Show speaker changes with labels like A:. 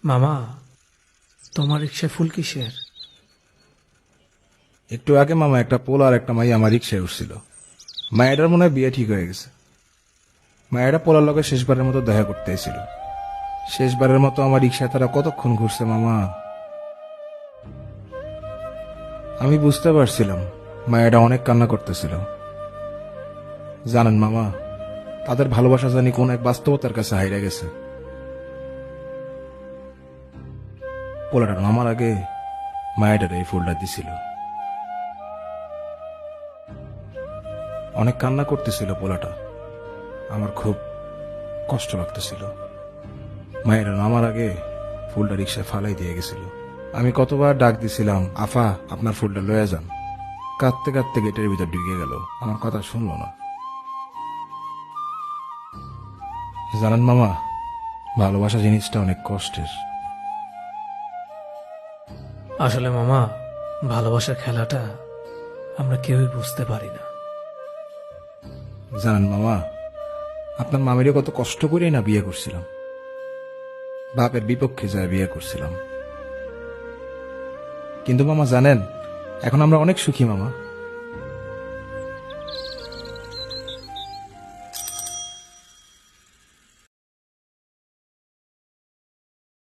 A: মামা, তোমার রিক্সায় ফুল কিসের?
B: একটু আগে মামা একটা পোল আর একটা মাই আমার রিক্সায় উঠছিল। মায়েরার মনে হয় বিয়ে ঠিক হয়ে গেছে। মায়েরা পোলার লগে শেষবারের মতো দেখা করতে এসেছিল। শেষবারের মতো আমার রিক্সায় তারা কতক্ষণ ঘুরছে মামা। আমি বুঝতে পারছিলাম মায়েরা অনেক কান্না করতেছিল। জানেন মামা, তাদের ভালোবাসা জানি কোন এক বাস্তবতার কাছে হাইরা গেছে। পোলাটা নামার আগে মায়েরার এই ফুলটা দিছিল। অনেক কান্না করতেছিল পোলাটা। আমার খুব কষ্ট লাগতেছিল। মায়েরা নামার আগে ফুলটা রিক্সায় ফালাই দিয়ে গেছিল। আমি কতবার ডাক দিছিলাম, আফা আপনার ফুলটা লয়ে যান। কাঁদতে কাঁদতে গেটের ভিতর ঢুকে গেল, আমার কথা শুনলো না। জানেন মামা, ভালোবাসা জিনিসটা অনেক কষ্টের।
A: আসলে মামা, ভালোবাসার খেলাটা আমরা কেউই বুঝতে পারি না।
B: জানেন মামা, আপনার মামিরে কত কষ্ট করেই না বিয়ে করছিলাম। বাপের বিপক্ষে যায় বিয়ে করছিলাম। কিন্তু মামা জানেন, এখন আমরা অনেক সুখী মামা।